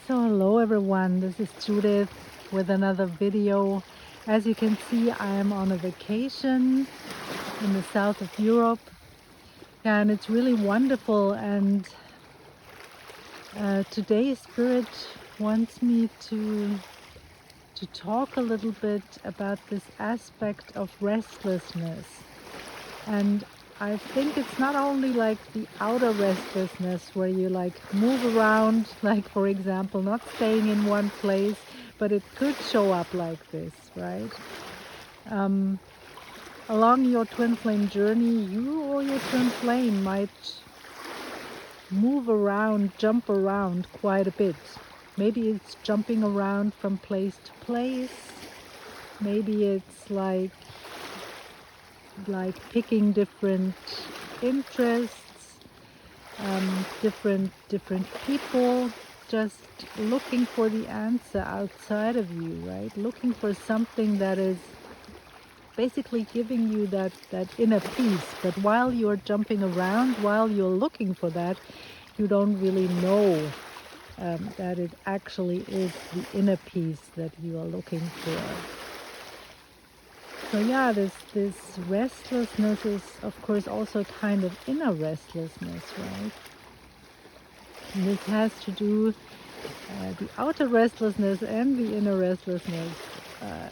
So hello everyone, this is Judith with another video. As you can see, I am on a vacation in the south of Europe, and it's really wonderful. And today Spirit wants me to talk a little bit about this aspect of restlessness. And I think it's not only like the outer restlessness where you like move around, like for example, not staying in one place, but it could show up like this, right? Along your twin flame journey, you or your twin flame might move around, jump around quite a bit. Maybe it's jumping around from place to place. Maybe it's like picking different interests, different people, just looking for the answer outside of you, right? Looking for something that is basically giving you that inner peace. But while you're jumping around, while you're looking for that, you don't really know that it actually is the inner peace that you are looking for. So yeah, this restlessness is of course also kind of inner restlessness, right? And this has to do, the outer restlessness and the inner restlessness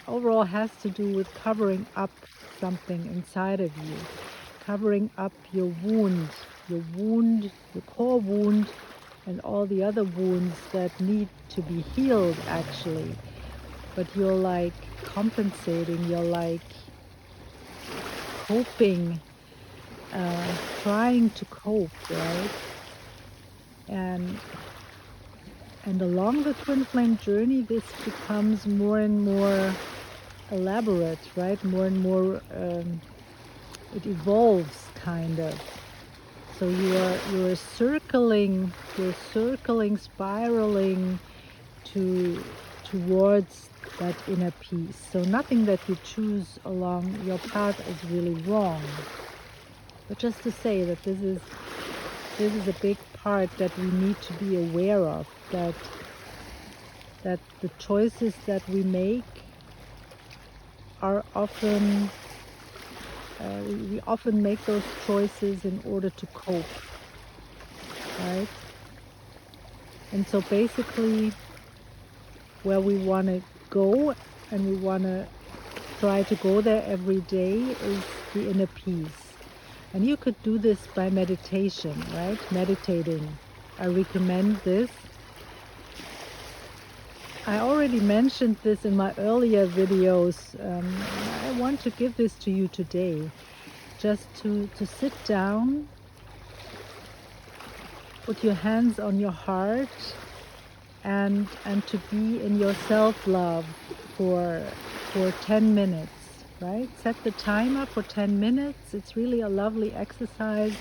overall has to do with covering up something inside of you, covering up your wound, your core wound, and all the other wounds that need to be healed actually. But you're like compensating, you're like coping, trying to cope, right? And along the twin flame journey, this becomes more and more elaborate, right? More and more, it evolves kind of. So you're circling, spiraling towards that inner peace. So nothing that you choose along your path is really wrong. But just to say that this is a big part that we need to be aware of, that the choices that we make are often, we often make those choices in order to cope, right? And so basically where we want to go, and we want to try to go there every day, is the inner peace. And you could do this by meditation, right? Meditating. I recommend this. I already mentioned this in my earlier videos. I want to give this to you today. Just to sit down, put your hands on your heart, and to be in your self-love for 10 minutes, right? Set the timer for 10 minutes. It's really a lovely exercise.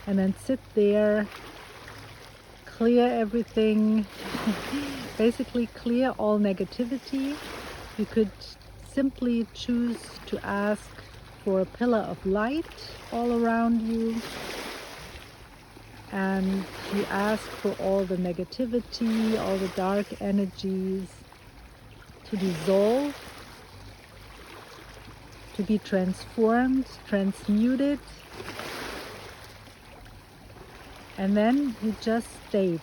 And then sit there, clear everything, basically clear all negativity. You could simply choose to ask for a pillar of light all around you, and you ask for all the negativity, all the dark energies to dissolve, to be transformed, transmuted. And then you just state,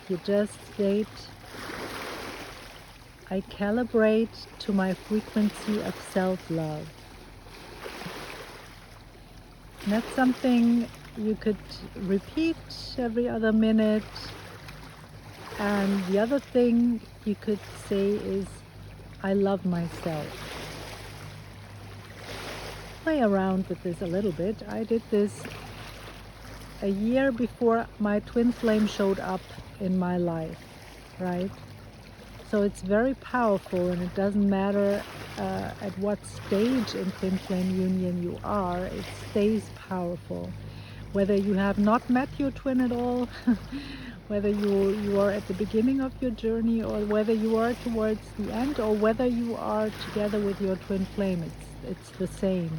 I calibrate to my frequency of self-love. And that's something you could repeat every other minute. And the other thing you could say is, I love myself. Play around with this a little bit. I did this a year before my twin flame showed up in my life, right? So it's very powerful, and it doesn't matter at what stage in twin flame union you are, it stays powerful. Whether you have not met your twin at all, whether you are at the beginning of your journey, or whether you are towards the end, or whether you are together with your twin flame, it's the same.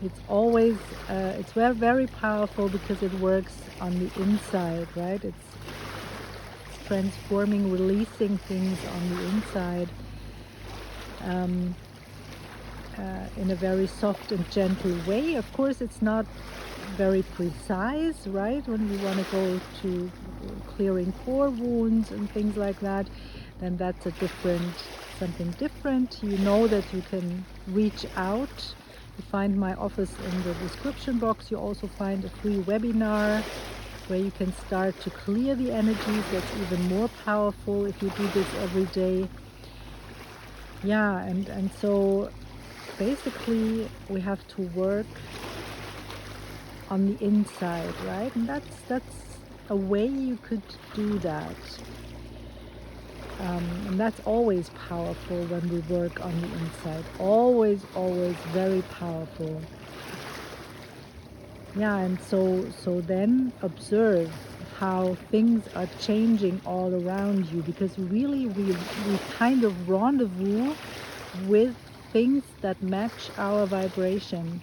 It's always, it's very, very powerful because it works on the inside, right? It's transforming, releasing things on the inside in a very soft and gentle way. Of course, it's not very precise, right? When we want to go to clearing core wounds and things like that, then that's a something different. You know that you can reach out. You find my office in the description box. You also find a free webinar where you can start to clear the energies. That's even more powerful if you do this every day. Yeah, and so basically we have to work on the inside, right? And that's a way you could do that. And that's always powerful when we work on the inside. Always, always very powerful. Yeah, and so then observe how things are changing all around you, because really we kind of rendezvous with things that match our vibration.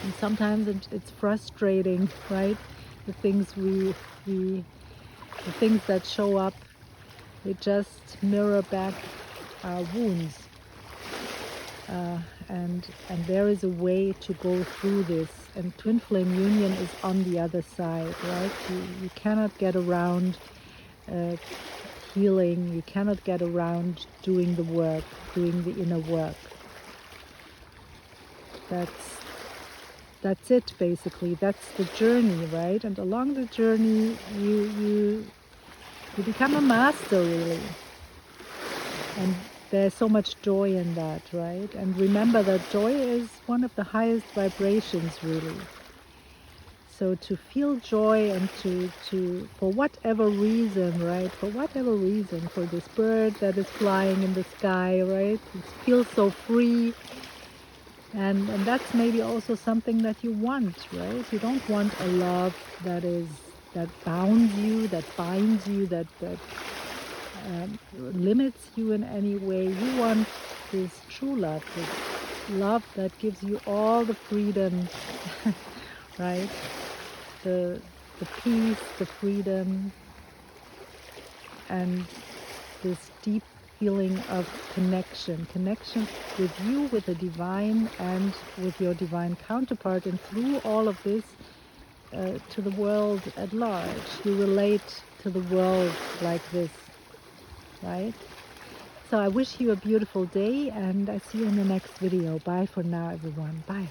And sometimes it's frustrating, right? The things the things that show up, they just mirror back our wounds. And there is a way to go through this, and twin flame union is on the other side, right? You cannot get around healing. You cannot get around doing the work, doing the inner work. That's it, basically. That's the journey, right? And along the journey you become a master, really. And there's so much joy in that, right? And remember that joy is one of the highest vibrations, really. So to feel joy and to for whatever reason, right? For whatever reason, for this bird that is flying in the sky, right? It feels so free. And that's maybe also something that you want, right? You don't want a love that bounds you, that binds you, that limits you in any way. You want this true love, this love that gives you all the freedom, right? The peace, the freedom, and this deep feeling of connection with you, with the divine, and with your divine counterpart, and through all of this to the world at large. You relate to the world like this, right? So I wish you a beautiful day, and I see you in the next video. Bye for now, everyone. Bye.